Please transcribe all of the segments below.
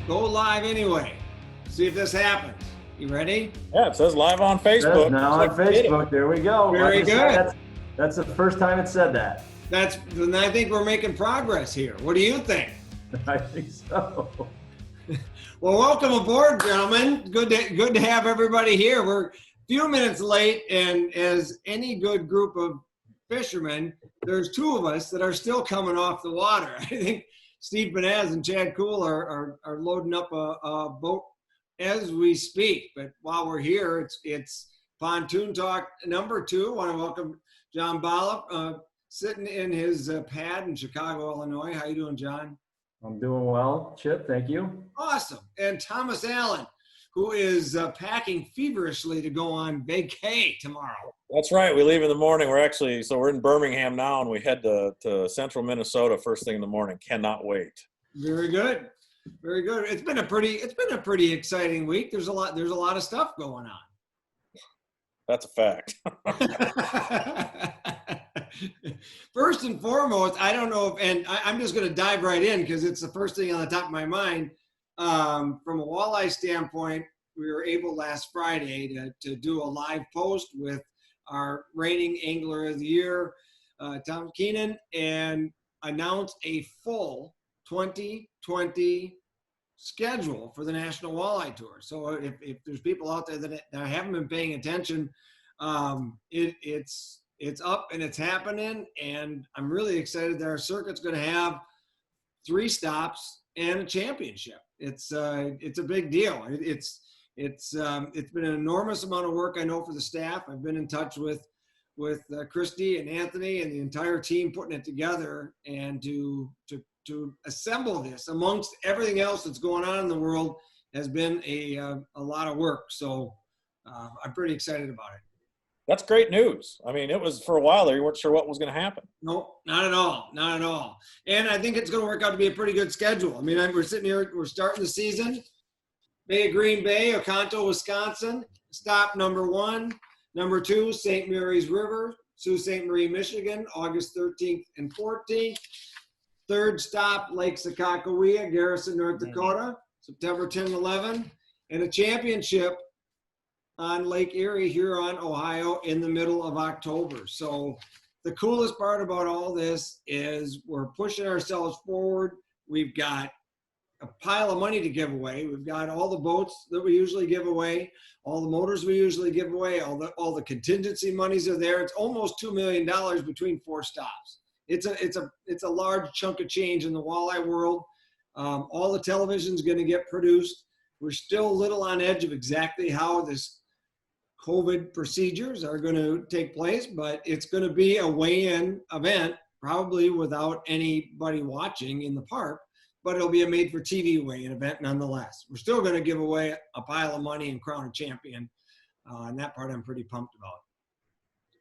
go live anyway. See if this happens. You ready? Yeah, it says live on Facebook. Now on Facebook. There we go. Very good. That's the first time it said that. Then I think we're making progress here. What do you think? I think so. Well, welcome aboard, gentlemen. Good to have everybody here. We're a few minutes late, and as any good group of fishermen, there's two of us that are still coming off the water. I think Steve Pennaz and Chad Koel are loading up a boat as we speak. But while we're here, it's Pontoon Talk number 2. I want to welcome John Balla, sitting in his pad in Chicago, Illinois. How you doing, John? I'm doing well, Chip. Thank you. Awesome. And Thomas Allen, who is packing feverishly to go on vacay tomorrow. That's right. We leave in the morning. We're in Birmingham now, and we head to central Minnesota first thing in the morning. Cannot wait. Very good. Very good. It's been a pretty exciting week. There's a lot of stuff going on. That's a fact. First and foremost, I don't know and I'm just going to dive right in because it's the first thing on the top of my mind. From a walleye standpoint, we were able last Friday to do a live post with our reigning angler of the year, Tom Keenan, and announce a full 2020 schedule for the National Walleye Tour. So if there's people out there that haven't been paying attention, it's up and it's happening, and I'm really excited that our circuit's going to have 3 stops and a championship. It's a big deal. It's been an enormous amount of work, I know, for the staff. I've been in touch with Christy and Anthony and the entire team putting it together, and to assemble this amongst everything else that's going on in the world has been a lot of work. So I'm pretty excited about it. That's great news. I mean, it was for a while there, you weren't sure what was going to happen. No, not at all. Not at all. And I think it's going to work out to be a pretty good schedule. I mean, we're sitting here, we're starting the season. Bay of Green Bay, Oconto, Wisconsin. Stop number 1. Number 2, St. Mary's River, Sault Ste. Marie, Michigan, August 13th and 14th. Third stop, Lake Sakakawea, Garrison, North Dakota, September 10 and 11. And a championship on Lake Erie, Huron, Ohio, in the middle of October. So the coolest part about all this is we're pushing ourselves forward. We've got a pile of money to give away. We've got all the boats that we usually give away, all the motors we usually give away, all the contingency monies are there. It's almost $2 million between 4 stops. It's a large chunk of change in the walleye world. All the television's going to get produced. We're still a little on edge of exactly how this COVID procedures are going to take place, but it's going to be a weigh-in event, probably without anybody watching in the park, but it'll be a made-for-TV weigh-in event nonetheless. We're still going to give away a pile of money and crown a champion, and that part I'm pretty pumped about.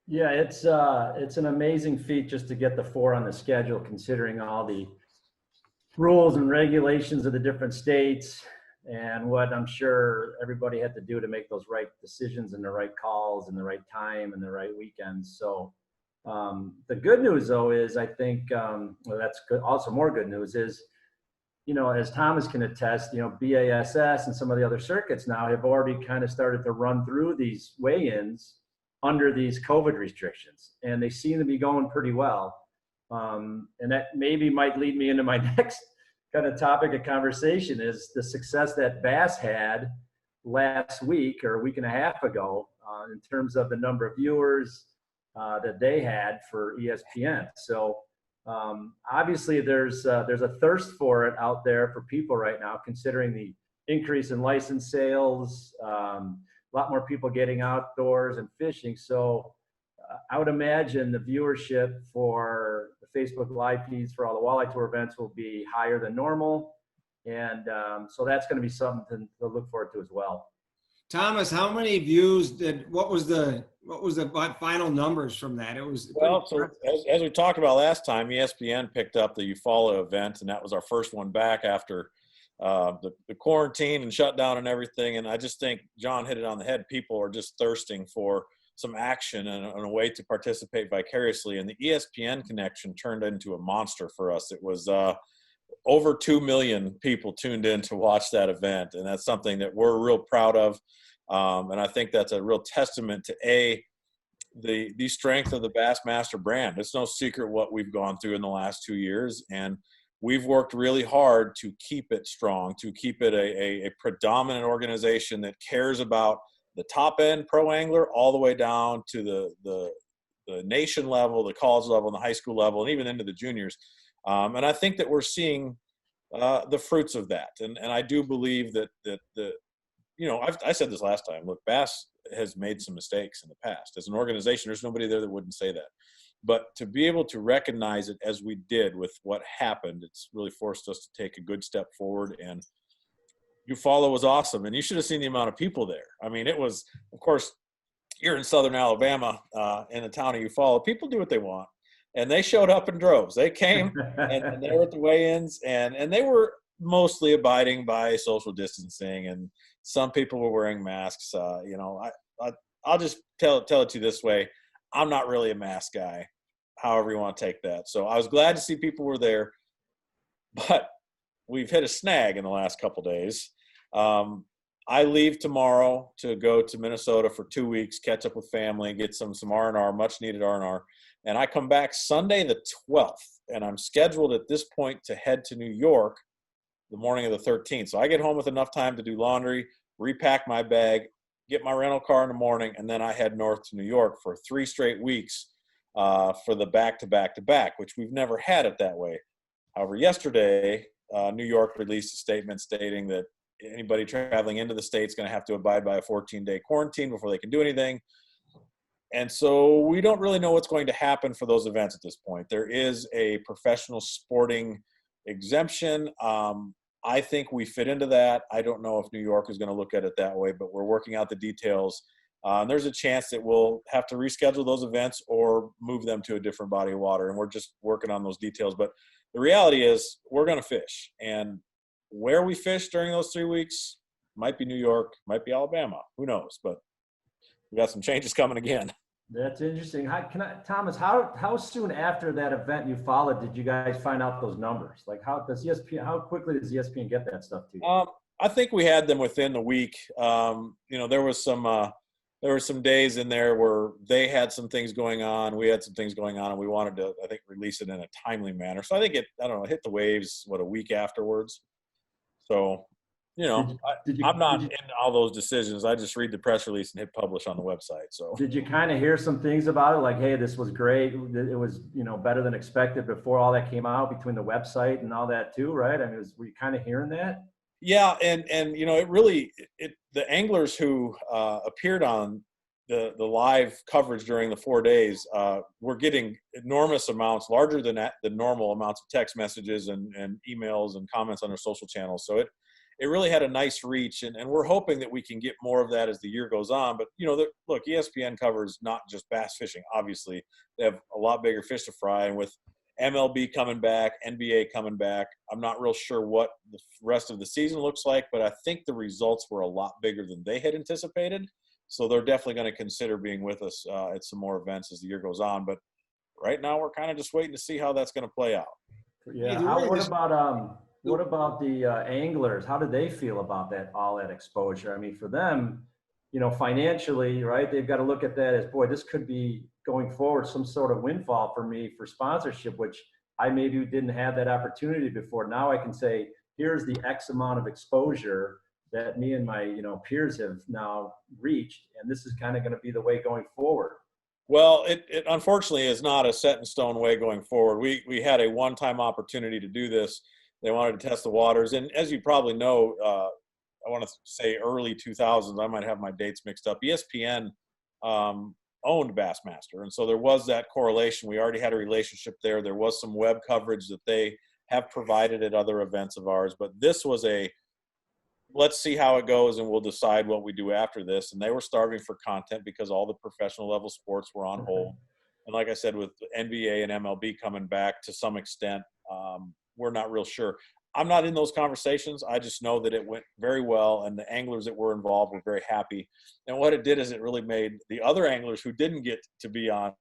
Yeah, it's an amazing feat just to get the 4 on the schedule, considering all the rules and regulations of the different states and what I'm sure everybody had to do to make those right decisions and the right calls and the right time and the right weekends. So the good news, though, is I think that's good. Also, more good news is, as Thomas can attest, B.A.S.S and some of the other circuits now have already kind of started to run through these weigh-ins under these COVID restrictions, and they seem to be going pretty well. And that maybe might lead me into my next kind of topic of conversation, is the success that B.A.S.S had last week or a week and a half ago in terms of the number of viewers that they had for ESPN. So obviously there's a thirst for it out there for people right now, considering the increase in license sales, a lot more people getting outdoors and fishing. So I would imagine the viewership for the Facebook live feeds for all the Walleye Tour events will be higher than normal. And so that's going to be something to look forward to as well. Thomas, how many views what was the final numbers from that? It was well, so as we talked about last time, ESPN picked up the Eufaula event, and that was our first one back after the quarantine and shutdown and everything. And I just think John hit it on the head. People are just thirsting for some action and a way to participate vicariously. And the ESPN connection turned into a monster for us. It was over 2 million people tuned in to watch that event. And that's something that we're real proud of. And I think that's a real testament to the strength of the Bassmaster brand. It's no secret what we've gone through in the last 2 years. And we've worked really hard to keep it strong, to keep it a predominant organization that cares about the top end pro angler all the way down to the nation level, the college level, and the high school level, and even into the juniors. And I think that we're seeing the fruits of that. And I do believe that I said this last time. Look, Bass has made some mistakes in the past. As an organization, there's nobody there that wouldn't say that. But to be able to recognize it as we did with what happened, it's really forced us to take a good step forward. And Eufaula was awesome. And you should have seen the amount of people there. I mean, it was, of course, you're in southern Alabama, in the town of Eufaula. People do what they want. And they showed up in droves. They came and they were at the weigh-ins, and they were mostly abiding by social distancing, and some people were wearing masks. I'll just tell it to you this way. I'm not really a mask guy, however you want to take that. So I was glad to see people were there, but we've hit a snag in the last couple days. I leave tomorrow to go to Minnesota for 2 weeks, catch up with family, get some R&R, much needed R&R. And I come back Sunday the 12th, and I'm scheduled at this point to head to New York the morning of the 13th. So I get home with enough time to do laundry, repack my bag, get my rental car in the morning, and then I head north to New York for 3 straight weeks for the back-to-back-to-back, which we've never had it that way. However, yesterday, New York released a statement stating that anybody traveling into the state is going to have to abide by a 14-day quarantine before they can do anything. And so we don't really know what's going to happen for those events at this point. There is a professional sporting exemption. I think we fit into that. I don't know if New York is going to look at it that way, but we're working out the details. There's a chance that we'll have to reschedule those events or move them to a different body of water, and we're just working on those details. But the reality is we're going to fish, and where we fish during those 3 weeks might be New York, might be Alabama. Who knows? But we got some changes coming again. That's interesting. Thomas, how soon after that event you followed did you guys find out those numbers? Like how quickly does ESPN get that stuff to you? I think we had them within the week. There were some days in there where they had some things going on, we had some things going on, and we wanted to, I think, release it in a timely manner. So I think it hit the waves, a week afterwards. So, I'm not in all those decisions. I just read the press release and hit publish on the website. So did you kind of hear some things about it? Like, hey, this was great. It was, better than expected before all that came out between the website and all that too, right? I mean, were you kind of hearing that? Yeah. And the anglers who appeared on the live coverage during the 4 days were getting enormous amounts, larger than the normal amounts of text messages and emails and comments on their social channels. So it really had a nice reach, and we're hoping that we can get more of that as the year goes on. But, look, ESPN covers not just bass fishing. Obviously, they have a lot bigger fish to fry, and with MLB coming back, NBA coming back, I'm not real sure what the rest of the season looks like, but I think the results were a lot bigger than they had anticipated. So they're definitely going to consider being with us at some more events as the year goes on. But right now, we're kind of just waiting to see how that's going to play out. Yeah. What about the anglers? How do they feel about all that exposure? I mean, for them, financially, right, they've got to look at that as, boy, this could be going forward some sort of windfall for me for sponsorship, which I maybe didn't have that opportunity before. Now I can say, here's the X amount of exposure that me and my peers have now reached, and this is kind of going to be the way going forward. Well, it unfortunately is not a set in stone way going forward. We had a one-time opportunity to do this. They wanted to test the waters. And as you probably know, I want to say early 2000s, I might have my dates mixed up. ESPN owned Bassmaster. And so there was that correlation. We already had a relationship there. There was some web coverage that they have provided at other events of ours. But this was let's see how it goes, and we'll decide what we do after this. And they were starving for content because all the professional level sports were on hold. And like I said, with NBA and MLB coming back to some extent, we're not real sure. I'm not in those conversations. I just know that it went very well, and the anglers that were involved were very happy. And what it did is it really made the other anglers who didn't get to be on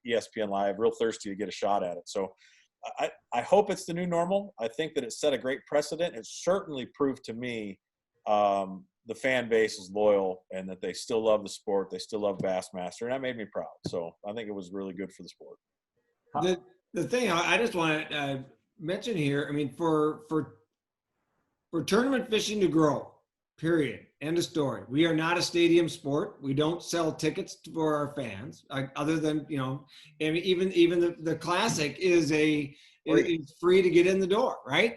ESPN Live real thirsty to get a shot at it. So I hope it's the new normal. I think that it set a great precedent. It certainly proved to me the fan base is loyal and that they still love the sport. They still love Bassmaster, and that made me proud. So I think it was really good for the sport. The thing I just want to mention here, I mean, for tournament fishing to grow, period, end of story. We are not a stadium sport. We don't sell tickets for our fans, other than, you know, and even the classic is free to get in the door, right?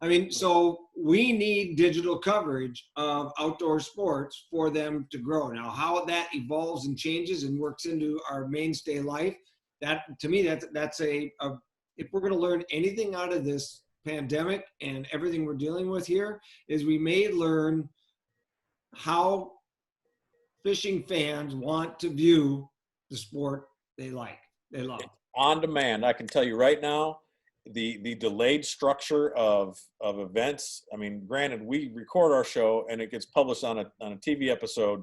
I mean, so we need digital coverage of outdoor sports for them to grow. Now, how that evolves and changes and works into our mainstay life, that to me, that's if we're going to learn anything out of this pandemic and everything we're dealing with here, is we may learn how fishing fans want to view the sport they love. On demand, I can tell you right now, the delayed structure of events. I mean, granted, we record our show and it gets published on a TV episode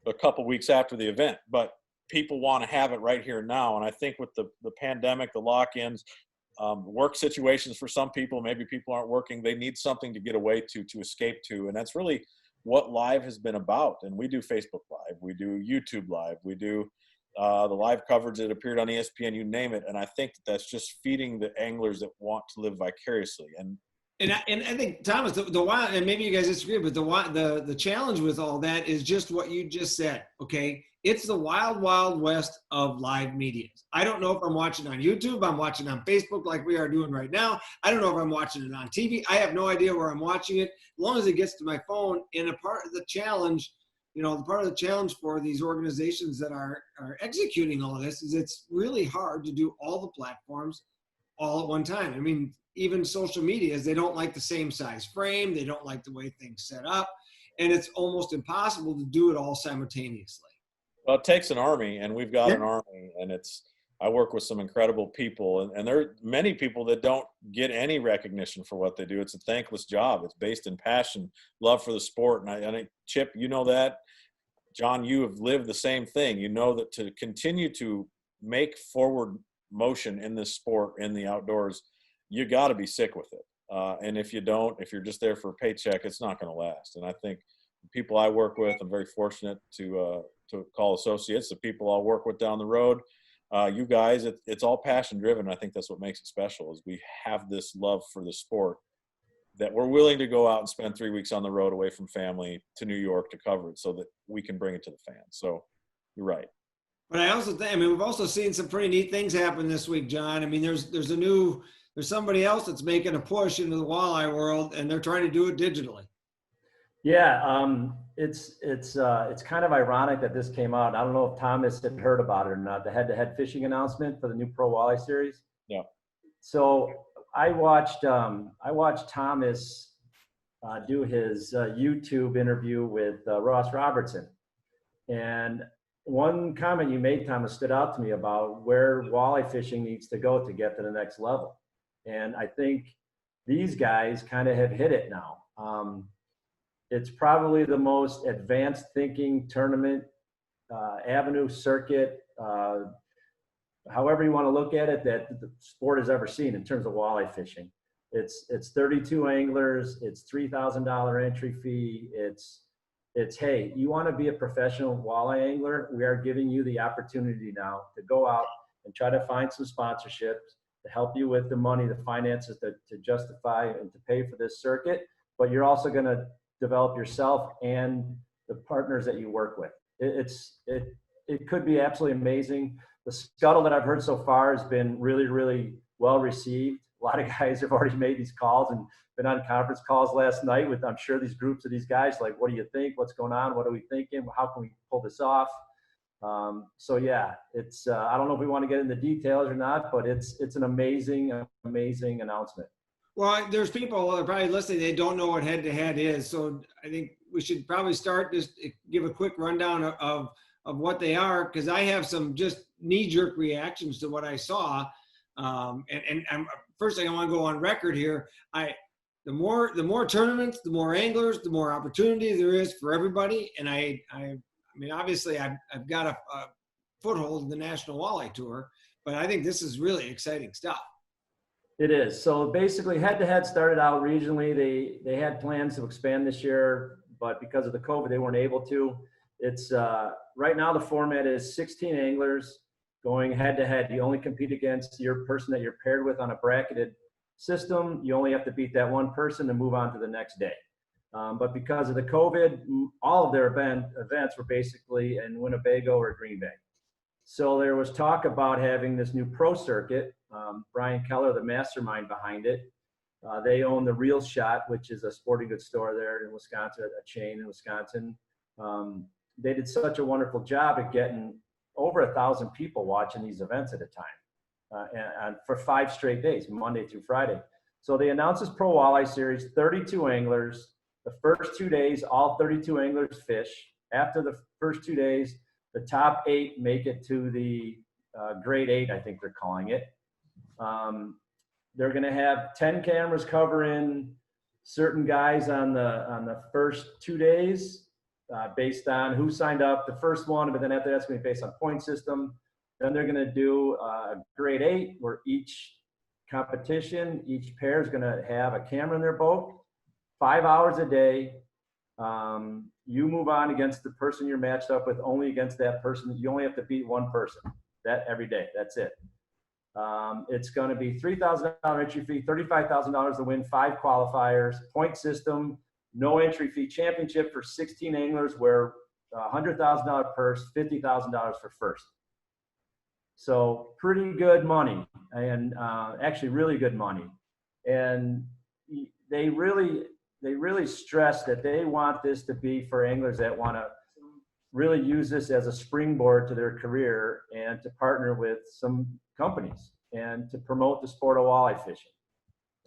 a couple weeks after the event, but people want to have it right here now. And I think with the pandemic, the lock-ins, work situations for some people, maybe people aren't working, they need something to get away to escape to. And that's really what live has been about. And we do Facebook Live, we do YouTube Live, we do the live coverage that appeared on ESPN, you name it. And I think that's just feeding the anglers that want to live vicariously. And I think, Thomas, the wild, and maybe you guys disagree, but the challenge with all that is just what you just said. Okay, it's the wild, wild west of live media. I don't know if I'm watching on YouTube. I'm watching on Facebook like we are doing right now. I don't know if I'm watching it on TV. I have no idea where I'm watching it. As long as it gets to my phone. And a part of the challenge, you know, the part of the challenge for these organizations that are executing all of this is it's really hard to do all the platforms all at one time. I mean, even social media, they don't like the same size frame. They don't like the way things set up. And it's almost impossible to do it all simultaneously. Well, it takes an army, and we've got an army, and I work with some incredible people, and there are many people that don't get any recognition for what they do. It's a thankless job. It's based in passion, love for the sport. And I Chip, you know that. John, you have lived the same thing. You know that to continue to make forward motion in this sport, in the outdoors, you got to be sick with it. And if you don't, if you're just there for a paycheck, it's not going to last. And I think the people I work with, I'm very fortunate to call associates, the people I'll work with down the road. You guys, it's all passion driven. I think that's what makes it special, is we have this love for the sport that we're willing to go out and spend 3 weeks on the road away from family to New York to cover it so that we can bring it to the fans. So you're right. But I also think, I mean, we've also seen some pretty neat things happen this week, John. I mean, there's somebody else that's making a push into the walleye world, and they're trying to do it digitally. Yeah, it's kind of ironic that this came out. I don't know if Thomas had heard about it or not. The head-to-head fishing announcement for the new Pro Walleye series. Yeah. So I watched Thomas do his YouTube interview with Ross Robertson, and one comment you made, Thomas, stood out to me about where walleye fishing needs to go to get to the next level. And I think these guys kind of have hit it now. It's probably the most advanced thinking tournament, avenue, circuit, however you want to look at it, that the sport has ever seen in terms of walleye fishing. It's 32 anglers. It's $3,000 entry fee. It's hey, you want to be a professional walleye angler? We are giving you the opportunity now to go out and try to find some sponsorships to help you with the money, the finances to justify and to pay for this circuit. But you're also going to develop yourself and the partners that you work with. It could be absolutely amazing. The scuttle that I've heard so far has been really, really well received. A lot of guys have already made these calls and been on conference calls last night with, I'm sure, these groups of these guys, like, what do you think? What's going on? What are we thinking? How can we pull this off? So yeah, it's, I don't know if we want to get into details or not, but it's an amazing, amazing announcement. Well, there's people that are probably listening, they don't know what head-to-head is. So I think we should probably start, just give a quick rundown of what they are, because I have some just knee-jerk reactions to what I saw. First thing I want to go on record here, the more tournaments, the more anglers, the more opportunity there is for everybody. And I mean, obviously I've got a foothold in the National Walleye Tour, but I think this is really exciting stuff. It is. So basically, head-to-head started out regionally. They had plans to expand this year, but because of the COVID, they weren't able to. It's right now the format is 16 anglers going head-to-head. You only compete against your person that you're paired with on a bracketed system. You only have to beat that one person to move on to the next day. But because of the COVID, all of their events were basically in Winnebago or Green Bay. So there was talk about having this new pro circuit. Brian Keller, the mastermind behind it, they own the Real Shot, which is a sporting goods store there in Wisconsin, a chain in Wisconsin. They did such a wonderful job at getting over 1,000 people watching these events at a time, and for 5 straight days, Monday through Friday. So they announced this Pro Walleye Series, 32 anglers. The first 2 days, all 32 anglers fish. After the first 2 days, the top 8 make it to the grade 8, I think they're calling it. They're going to have 10 cameras covering certain guys on the first 2 days based on who signed up the first one, but then after that's going to be based on point system. Then they're going to do a grade 8 where each competition, each pair is going to have a camera in their boat, 5 hours a day. You move on against the person you're matched up with, only against that person. You only have to beat one person that every day. That's it. It's going to be $3,000 entry fee, $35,000 to win, 5 qualifiers, point system, no entry fee, championship for 16 anglers where $100,000 purse, $50,000 for first. So pretty good money, and actually really good money. And they really stress that they want this to be for anglers that want to really use this as a springboard to their career and to partner with some companies and to promote the sport of walleye fishing.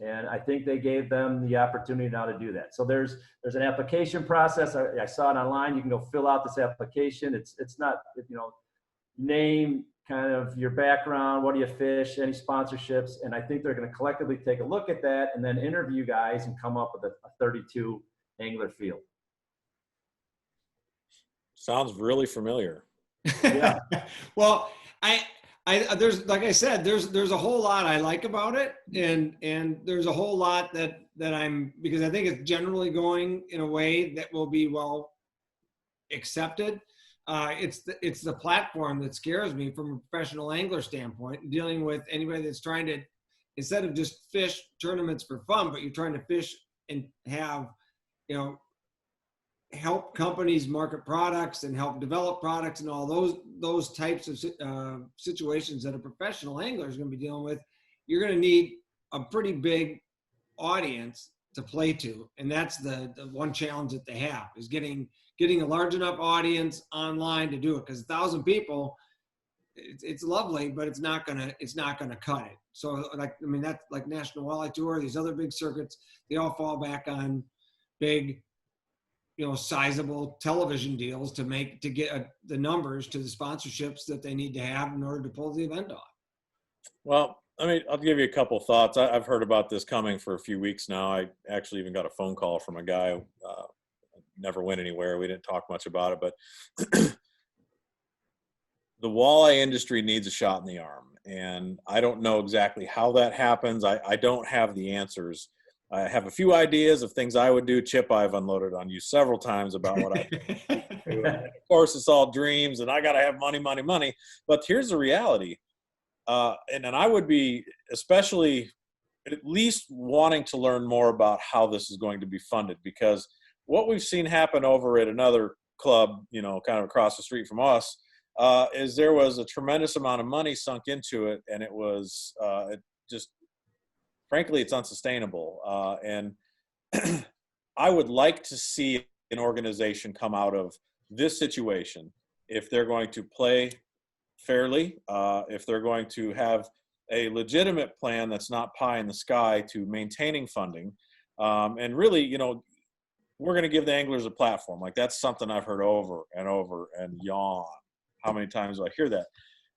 And I think they gave them the opportunity now to do that. So there's an application process. I saw it online. You can go fill out this application. It's not, name, kind of your background, what do you fish, any sponsorships, and I think they're going to collectively take a look at that and then interview guys and come up with a 32 angler field. Sounds really familiar. Yeah. Well, there's, like I said, there's a whole lot I like about it, and there's a whole lot that because I think it's generally going in a way that will be well accepted. It's the platform that scares me from a professional angler standpoint, dealing with anybody that's trying to, instead of just fish tournaments for fun, but you're trying to fish and have, help companies market products and help develop products and all those types of situations that a professional angler is going to be dealing with. You're going to need a pretty big audience to play to, and that's the one challenge that they have, is getting a large enough audience online to do it, because 1,000 people, it's lovely, but it's not gonna cut it. So that's like National Walleye Tour, these other big circuits, they all fall back on big, sizable television deals to get the numbers to the sponsorships that they need to have in order to pull the event off. Well, I'll give you a couple thoughts. I've heard about this coming for a few weeks now. I actually even got a phone call from a guy. Never went anywhere. We didn't talk much about it, but the walleye industry needs a shot in the arm. And I don't know exactly how that happens. I don't have the answers. I have a few ideas of things I would do. Chip, I've unloaded on you several times about what I do. Of course, it's all dreams, and I got to have money. But here's the reality. And I would be especially at least wanting to learn more about how this is going to be funded, because what we've seen happen over at another club, kind of across the street from us, is there was a tremendous amount of money sunk into it, and it was frankly, it's unsustainable. And I would like to see an organization come out of this situation if they're going to play fairly, if they're going to have a legitimate plan that's not pie in the sky to maintaining funding. And really, we're going to give the anglers a platform. Like, that's something I've heard over and over, and yawn. How many times do I hear that?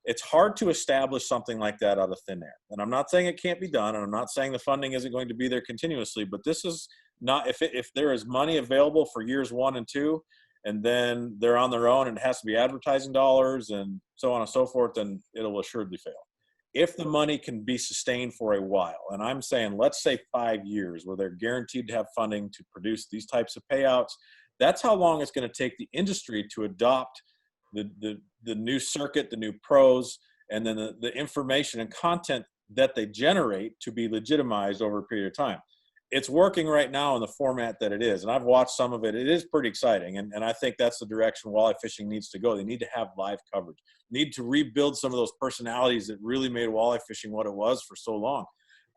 It's hard to establish something like that out of thin air. And I'm not saying it can't be done, and I'm not saying the funding isn't going to be there continuously, but this is not, if there is money available for years 1 and 2, and then they're on their own and it has to be advertising dollars and so on and so forth, then it'll assuredly fail. if the money can be sustained for a while, and I'm saying, let's say 5 years where they're guaranteed to have funding to produce these types of payouts, that's how long it's going to take the industry to adopt the new circuit, the new pros, and then the information and content that they generate to be legitimized over a period of time. It's working right now in the format that it is, and I've watched some of it. It is pretty exciting, and I think that's the direction walleye fishing needs to go. They need to have live coverage, need to rebuild some of those personalities that really made walleye fishing what it was for so long.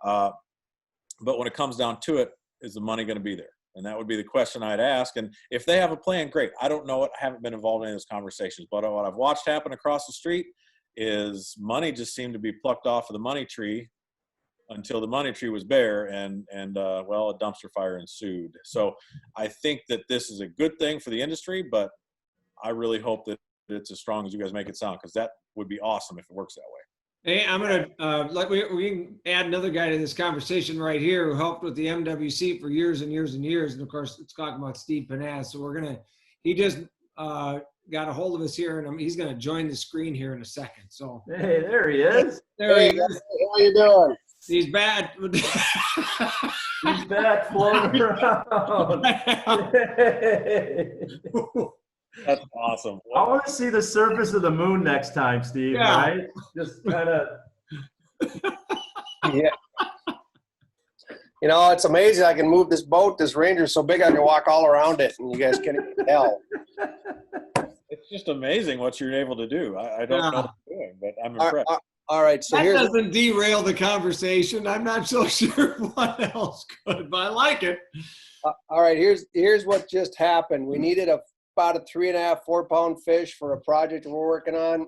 But when it comes down to it, is the money going to be there? And that would be the question I'd ask. And if they have a plan, great. I don't know it. I haven't been involved in any of those conversations. But what I've watched happen across the street is money just seemed to be plucked off of the money tree until the money tree was bare, and well, a dumpster fire ensued. So I think that this is a good thing for the industry, but I really hope that it's as strong as you guys make it sound, because that would be awesome if it works that way. Hey, I'm gonna like we can add another guy to this conversation right here who helped with the MWC for years and years and years, and of course it's talking about Steve Pennaz. So he just got a hold of us here, and he's gonna join the screen here in a second. So Hey, there he is. There he is. How you doing? He's bad. He's back floating around. That's awesome. I want to see the surface of the moon next time, Steve. Yeah. Right? Just kind of. Yeah. You know, it's amazing. I can move this boat. This Ranger's so big I can walk all around it, and you guys can't even tell. It's just amazing what you're able to do. I don't know what you're doing, but I'm impressed. All right, so that here's doesn't derail the conversation. I'm not so sure what else could, but I like it. all right. Here's what just happened. We needed about a 3.5, 4 pound fish for a project we're working on,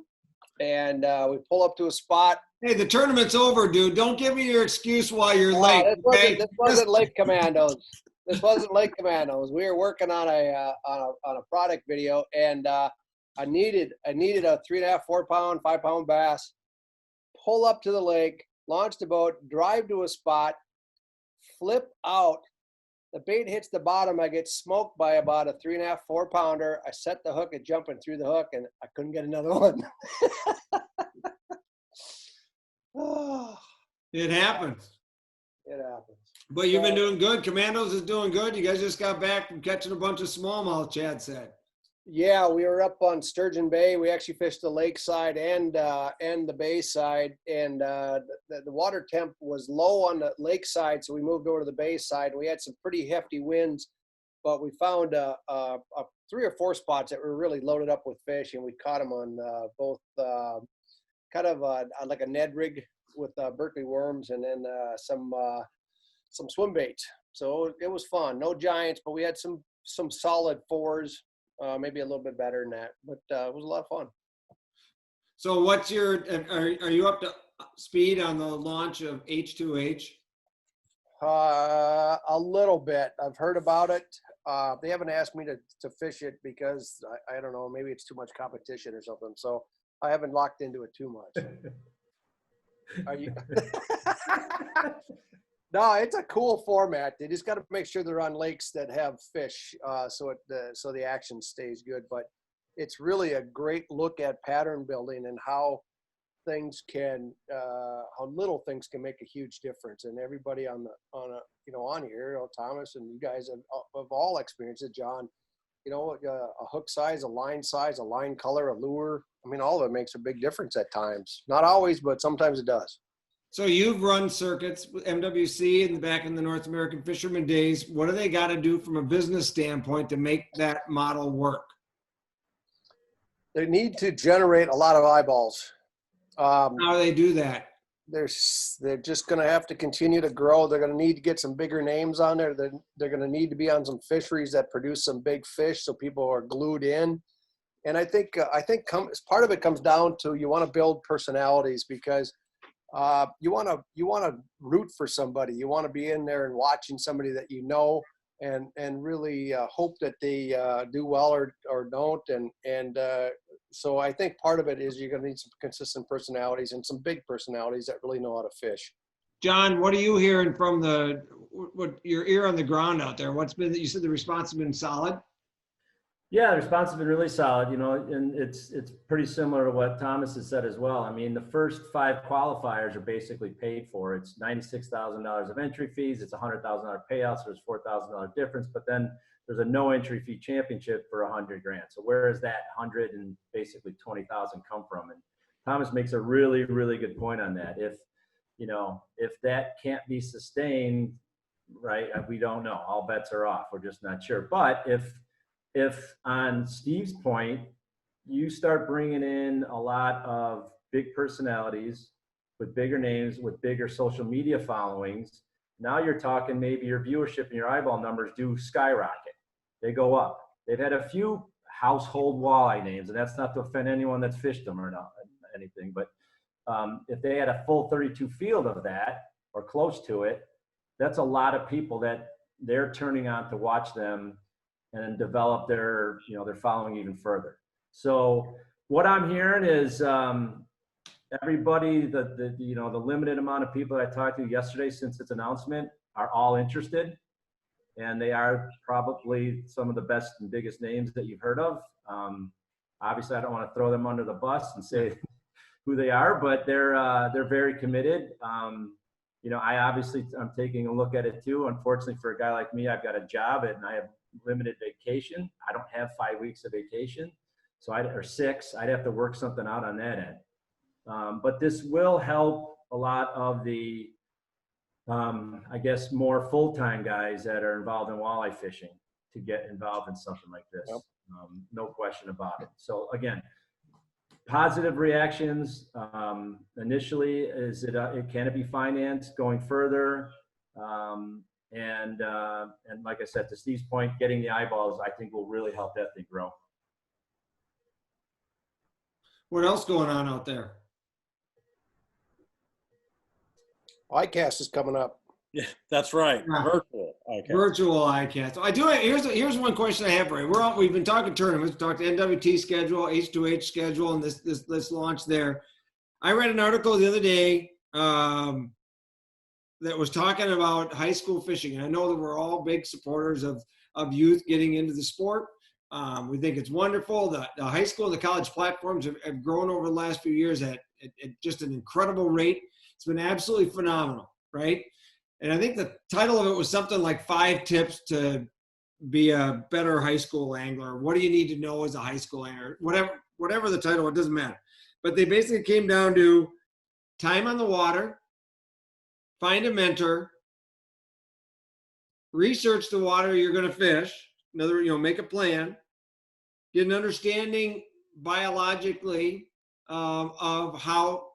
and we pull up to a spot. Hey, the tournament's over, dude. Don't give me your excuse why you're late. This wasn't Lake Commandos. This wasn't Lake Commandos. We were working on a product video, and I needed a 3.5, 4 pound, 5 pound bass. Pull up to the lake, launch the boat, drive to a spot, flip out. The bait hits the bottom. I get smoked by about a 3.5, 4 pounder. I set the hook and jumping through the hook, and I couldn't get another one. It happens. It happens. But you've been doing good. Commandos is doing good. You guys just got back from catching a bunch of smallmouth, Chad said. Yeah, we were up on Sturgeon Bay. We actually fished the lake side and the bay side, and the water temp was low on the lake side, so we moved over to the bay side. We had some pretty hefty winds, but we found 3 or 4 spots that were really loaded up with fish, and we caught them on both kind of like a Ned rig with Berkeley worms, and then some swim baits. So it was fun. No giants, but we had some solid 4s. Maybe a little bit better than that, but it was a lot of fun. So what's are you up to speed on the launch of H2H? A little bit. I've heard about it. They haven't asked me to fish it because I don't know, maybe it's too much competition or something. So I haven't locked into it too much. Are you? No, it's a cool format. They just got to make sure they're on lakes that have fish, so the action stays good. But it's really a great look at pattern building and how little things can make a huge difference. And everybody on here, Thomas and you guys have all experienced it, John. A hook size, a line color, a lure. I mean, all of it makes a big difference at times. Not always, but sometimes it does. So you've run circuits with MWC back in the North American Fisherman days. What do they got to do from a business standpoint to make that model work? They need to generate a lot of eyeballs. How do they do that? They're just going to have to continue to grow. They're going to need to get some bigger names on there. They're going to need to be on some fisheries that produce some big fish so people are glued in. And I think part of it comes down to you want to build personalities, because you want to root for somebody. You want to be in there and watching somebody that you know, and really hope that they do well or don't. And so I think part of it is you're going to need some consistent personalities and some big personalities that really know how to fish. John, what are you hearing from what your ear on the ground out there? What's been, you said the response has been solid? Yeah, the response has been really solid, and it's pretty similar to what Thomas has said as well. I mean, the first 5 qualifiers are basically paid for. It's $96,000 of entry fees. It's $100,000 payout, so there's $4,000 difference. But then there's a no entry fee championship for $100,000. So where is that 100 and basically 20,000 come from? And Thomas makes a really, really good point on that. If that can't be sustained, right, we don't know. All bets are off. We're just not sure. But if on Steve's point, you start bringing in a lot of big personalities with bigger names, with bigger social media followings, now you're talking maybe your viewership and your eyeball numbers do skyrocket. They go up. They've had a few household walleye names, and that's not to offend anyone that's fished them or not anything, but if they had a full 32 field of that or close to it, that's a lot of people that they're turning on to watch them and develop their following even further. So what I'm hearing is everybody, the limited amount of people that I talked to yesterday since its announcement are all interested, and they are probably some of the best and biggest names that you've heard of. Obviously, I don't want to throw them under the bus and say who they are, but they're very committed. I'm taking a look at it too. Unfortunately, for a guy like me, I've got a job and I have limited vacation. I don't have 5 weeks of vacation, or 6. I'd have to work something out on that end. But this will help a lot of the, I guess, more full-time guys that are involved in walleye fishing to get involved in something like this. Yep. No question about it. So again, positive reactions. Initially, can it be financed going further? And like I said, to Steve's point, getting the eyeballs, I think, will really help that thing grow. What else going on out there? ICAST is coming up. Yeah, that's right. Yeah. Virtual. Okay. Virtual ICAST. So I do. Here's one question I have for you. We've been talking tournaments. We talked NWT schedule, H2H schedule, and this launch there. I read an article the other day that was talking about high school fishing, and I know that we're all big supporters of youth getting into the sport. We think it's wonderful. The high school and the college platforms have grown over the last few years at just an incredible rate. It's been absolutely phenomenal, right? And I think the title of it was something like 5 tips to be a better high school angler. What do you need to know as a high school angler? Whatever the title, it doesn't matter. But they basically came down to time on the water, find a mentor, research the water you're going to fish. In other words, make a plan, get an understanding biologically of how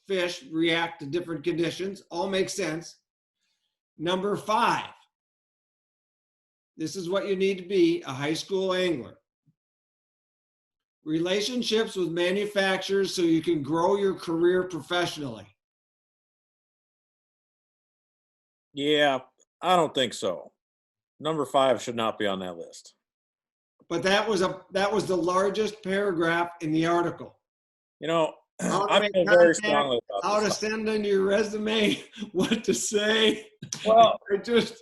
fish react to different conditions. All makes sense. Number 5, this is what you need to be a high school angler. Relationships with manufacturers so you can grow your career professionally. Yeah, I don't think so. Number 5 should not be on that list. But that was the largest paragraph in the article. I feel very strongly about how this. to send in your resume, what to say. Well, I just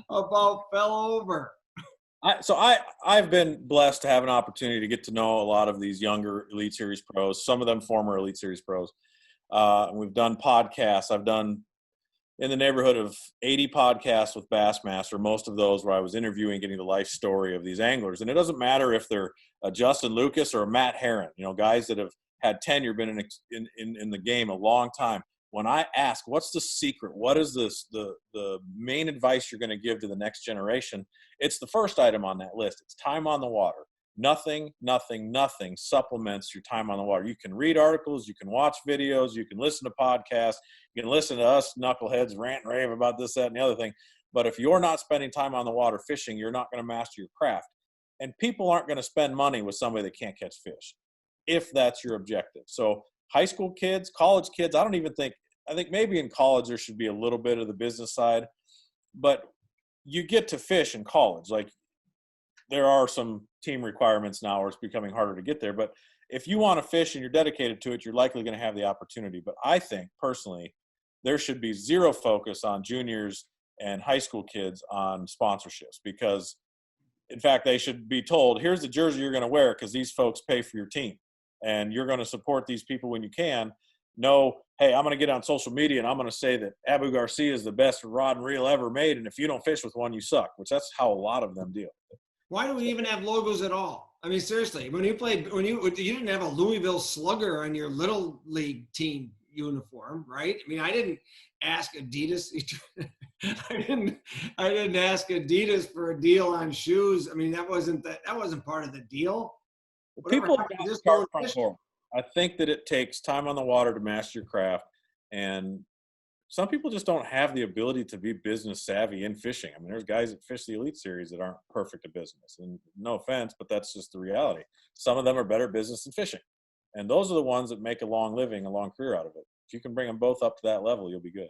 about fell over. I've been blessed to have an opportunity to get to know a lot of these younger Elite Series pros, some of them former Elite Series pros. We've done podcasts. I've done in the neighborhood of 80 podcasts with Bassmaster, most of those where I was interviewing, getting the life story of these anglers. And it doesn't matter if they're a Justin Lucas or a Matt Herron, guys that have had tenure, been in the game a long time. When I ask, what's the secret? What is the main advice you're going to give to the next generation? It's the first item on that list. It's time on the water. Nothing supplements your time on the water. You can read articles, you can watch videos, you can listen to podcasts, you can listen to us knuckleheads rant and rave about this, that, and the other thing. But if you're not spending time on the water fishing, you're not going to master your craft. And people aren't going to spend money with somebody that can't catch fish, if that's your objective. So high school kids, college kids, I think maybe in college there should be a little bit of the business side, but you get to fish in college. Like, there are some team requirements now where it's becoming harder to get there, but if you want to fish and you're dedicated to it, you're likely going to have the opportunity. But I think personally, there should be zero focus on juniors and high school kids on sponsorships, because in fact, they should be told, here's the jersey you're going to wear because these folks pay for your team. And you're going to support these people when you can. No, hey, I'm going to get on social media and I'm going to say that Abu Garcia is the best rod and reel ever made. And if you don't fish with one, you suck, which that's how a lot of them deal. Why do we even have logos at all? I mean, seriously, when you didn't have a Louisville Slugger on your little league team uniform, right? I mean, I didn't ask Adidas. I didn't ask Adidas for a deal on shoes. I mean, that wasn't part of the deal. People just start front door. I think that it takes time on the water to master your craft, and some people just don't have the ability to be business savvy in fishing. I mean, there's guys that fish the Elite Series that aren't perfect at business, and no offense, but that's just the reality. Some of them are better at business than fishing, and those are the ones that make a long living, a long career out of it. If you can bring them both up to that level, you'll be good.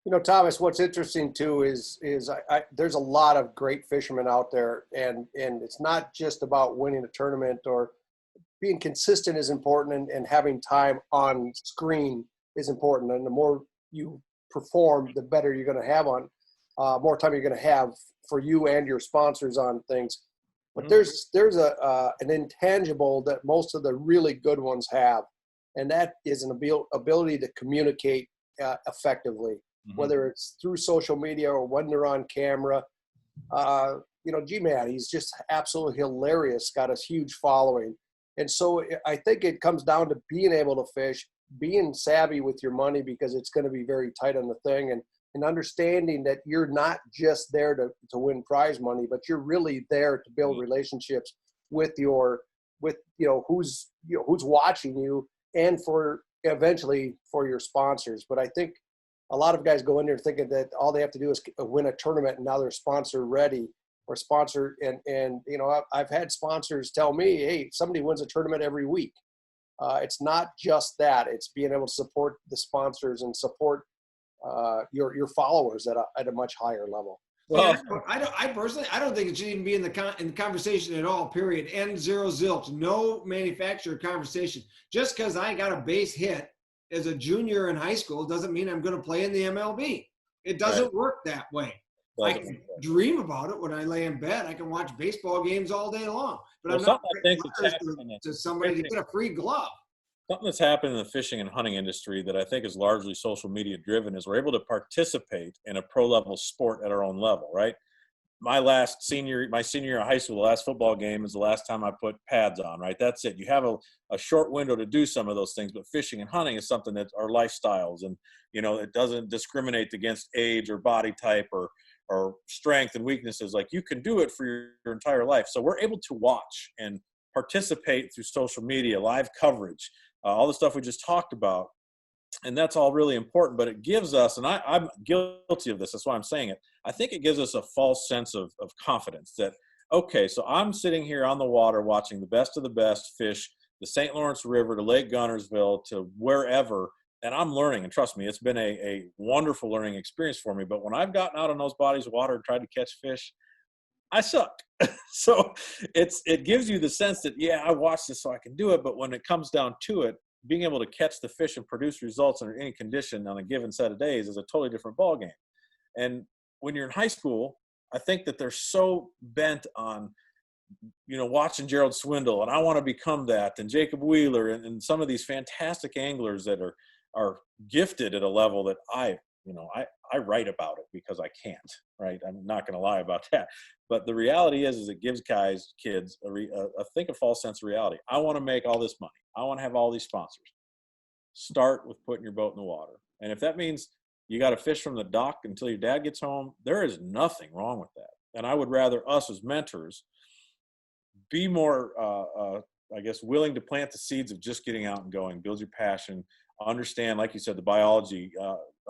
You know, Thomas, what's interesting too is there's a lot of great fishermen out there, and it's not just about winning a tournament, or being consistent is important, and having time on screen is important. And the more you perform, the better you're going to have on, more time you're going to have for you and your sponsors on things. But there's an intangible that most of the really good ones have, and that is an ability to communicate effectively, whether it's through social media or when they're on camera. You know, G-Man, he's just absolutely hilarious, got a huge following. And so I think it comes down to being able to fish, being savvy with your money, because it's going to be very tight on the thing, and understanding that you're not just there to win prize money, but you're really there to build relationships with who's watching you, and for eventually for your sponsors. But I think a lot of guys go in there thinking that all they have to do is win a tournament and now they're sponsor ready, or sponsor. And you know, I've had sponsors tell me, hey, somebody wins a tournament every week. It's not just that. It's being able to support the sponsors and support your followers at a much higher level. Well, I personally don't think it should even be in the conversation at all. Period. End, zero, zilch. No manufacturer conversation. Just because I got a base hit as a junior in high school doesn't mean I'm going to play in the MLB. It doesn't work that way. I can dream about it when I lay in bed. I can watch baseball games all day long, but I'm not to somebody to get a free glove. Something that's happened in the fishing and hunting industry that I think is largely social media driven is we're able to participate in a pro level sport at our own level, right? My senior year of high school, the last football game is the last time I put pads on, right? That's it. You have a short window to do some of those things, but fishing and hunting is something that our lifestyles, and, you know, it doesn't discriminate against age or body type or strength and weaknesses. Like, you can do it for your entire life. So we're able to watch and participate through social media, live coverage, all the stuff we just talked about. And that's all really important, but it gives us, and I'm guilty of this, that's why I'm saying it, I think it gives us a false sense of confidence that, okay, so I'm sitting here on the water watching the best of the best fish the St. Lawrence River to Lake Guntersville to wherever, and I'm learning. And trust me, it's been a wonderful learning experience for me. But when I've gotten out on those bodies of water and tried to catch fish, I suck. So it gives you the sense that, yeah, I watched this so I can do it. But when it comes down to it, being able to catch the fish and produce results under any condition on a given set of days is a totally different ballgame. And when you're in high school, I think that they're so bent on, you know, watching Gerald Swindle, and I want to become that, and Jacob Wheeler, and some of these fantastic anglers that are gifted at a level that I write about it because I can't, right? I'm not going to lie about that. But the reality is it gives kids a false sense of reality. I want to make all this money. I want to have all these sponsors. Start with putting your boat in the water. And if that means you got to fish from the dock until your dad gets home, there is nothing wrong with that. And I would rather us as mentors be more, willing to plant the seeds of just getting out and going, build your passion, understand, like you said, the biology,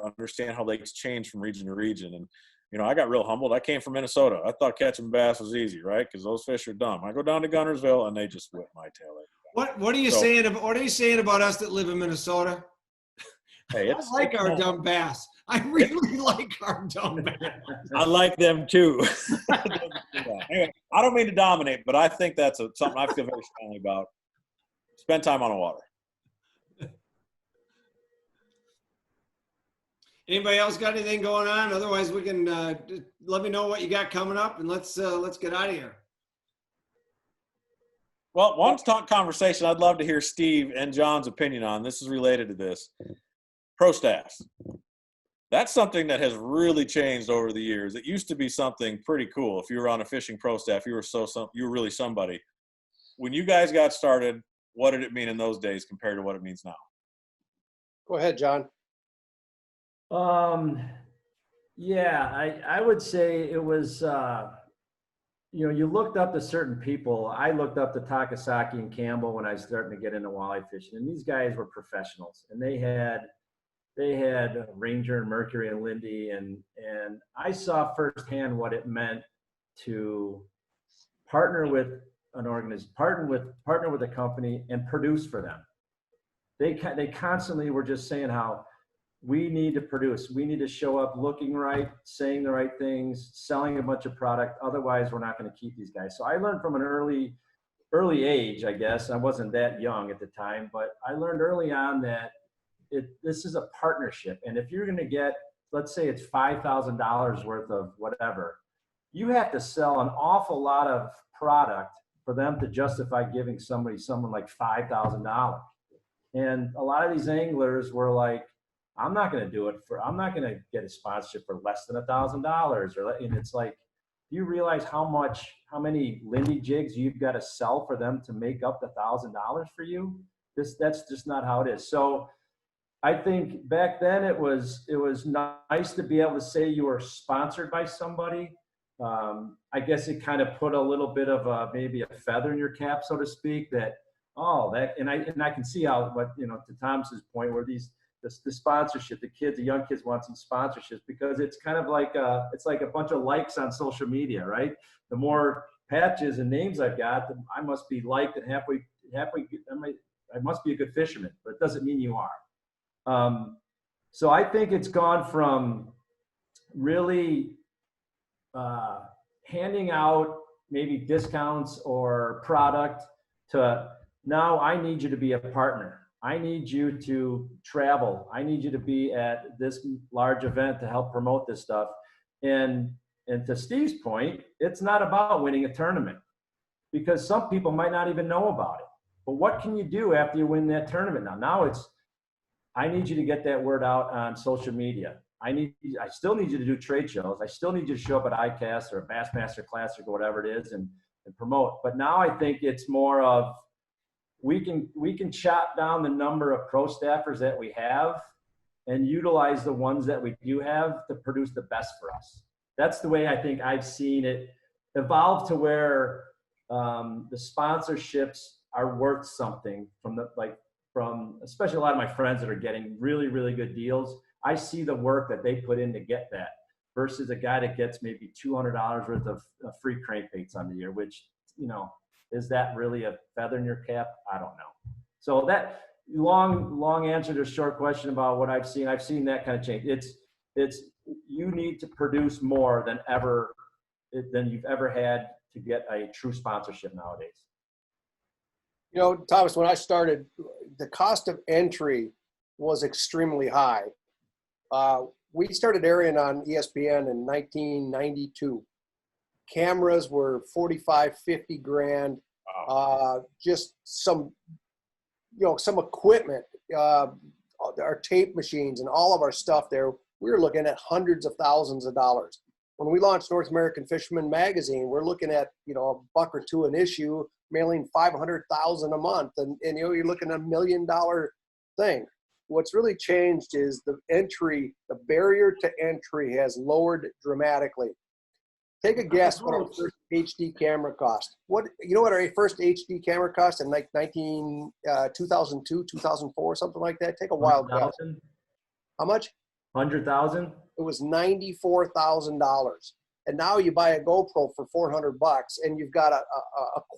understand how lakes change from region to region. And, you know, I got real humbled. I came from Minnesota. I thought catching bass was easy, right? Because those fish are dumb. I go down to Guntersville and they just whip my tail. What are you saying about us that live in Minnesota? Hey, I like our dumb bass. I really like our dumb bass. I like them too. Anyway, I don't mean to dominate, but I think that's something I feel very strongly about. Spend time on the water. Anybody else got anything going on? Otherwise, we can let me know what you got coming up, and let's get out of here. Well, one talk conversation I'd love to hear Steve and John's opinion on. This is related to this. Pro staffs. That's something that has really changed over the years. It used to be something pretty cool. If you were on a fishing pro staff, you were really somebody. When you guys got started, what did it mean in those days compared to what it means now? Go ahead, John. Yeah, I would say it was, you looked up to certain people. I looked up to Takasaki and Campbell when I was starting to get into walleye fishing, and these guys were professionals, and they had Ranger and Mercury and Lindy, and I saw firsthand what it meant to partner with an organization, partner with a company and produce for them. They constantly were just saying how we need to produce, we need to show up looking right, saying the right things, selling a bunch of product. Otherwise, we're not going to keep these guys. So I learned from an early age, I guess. I wasn't that young at the time, but I learned early on that this is a partnership. And if you're going to get, let's say it's $5,000 worth of whatever, you have to sell an awful lot of product for them to justify giving someone like $5,000. And a lot of these anglers were like, I'm not going to get a sponsorship for less than $1,000. And it's like, do you realize how many Lindy jigs you've got to sell for them to make up the $1,000 for you? That's just not how it is. So I think back then it was nice to be able to say you were sponsored by somebody. I guess it kind of put a little bit of maybe a feather in your cap, so to speak, and I can see how, but to Thomas's point, where the sponsorship, the young kids want some sponsorships, because it's kind of like it's like a bunch of likes on social media, right? The more patches and names I've got, I must be liked, and halfway I must be a good fisherman, but it doesn't mean you are. So I think it's gone from really handing out maybe discounts or product to now I need you to be a partner. I need you to travel. I need you to be at this large event to help promote this stuff. And to Steve's point, it's not about winning a tournament, because some people might not even know about it. But what can you do after you win that tournament? Now it's, I need you to get that word out on social media. I still need you to do trade shows. I still need you to show up at ICAST or a Bassmaster Classic or whatever it is and promote. But now I think it's more of, we can chop down the number of pro staffers that we have and utilize the ones that we do have to produce the best for us. That's the way I think I've seen it evolve, to where the sponsorships are worth something from especially a lot of my friends that are getting really, really good deals. I see the work that they put in to get that versus a guy that gets maybe $200 worth of free crankbaits on the year, which, is that really a feather in your cap? I don't know. So that long answer to a short question about what I've seen that kind of change. It's you need to produce more than you've ever had to get a true sponsorship nowadays. Thomas, when I started, the cost of entry was extremely high. We started airing on ESPN in 1992. Cameras were 45, 50 grand. Wow. Just some equipment, our tape machines and all of our stuff there, we were looking at hundreds of thousands of dollars. When we launched North American Fisherman Magazine, we're looking at, $1 or $2 an issue, mailing 500,000 a month. And you're looking at $1 million thing. What's really changed is the barrier to entry has lowered dramatically. Take a guess what our first HD camera cost. What our first HD camera cost in like 2002, 2004, something like that? Take a wild guess. How much? 100,000? It was $94,000. And now you buy a GoPro for $400 and you've got a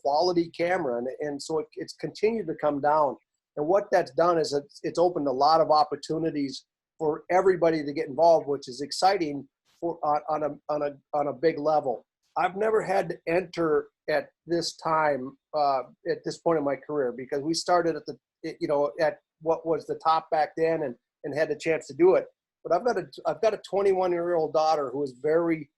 quality camera. And so it's continued to come down. And what that's done is it's opened a lot of opportunities for everybody to get involved, which is exciting on a big level. I've never had to enter at this time, at this point in my career, because we started at what was the top back then and had the chance to do it. But I've got a 21-year-old daughter who is very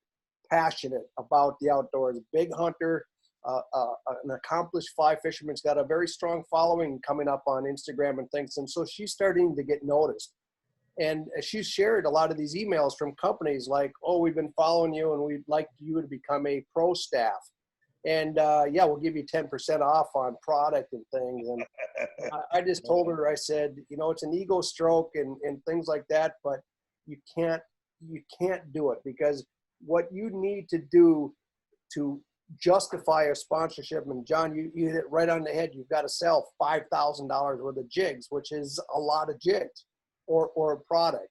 passionate about the outdoors. Big hunter, an accomplished fly fisherman. Has got a very strong following coming up on Instagram and things. And so she's starting to get noticed. And she's shared a lot of these emails from companies like, oh, we've been following you and we'd like you to become a pro staff. And yeah, we'll give you 10% off on product and things. And I just told her, I said, you know, it's an ego stroke and things like that, but you can't do it, because what you need to do to justify a sponsorship, and John, you hit it right on the head. You've got to sell $5,000 worth of jigs, which is a lot of jigs, or a product.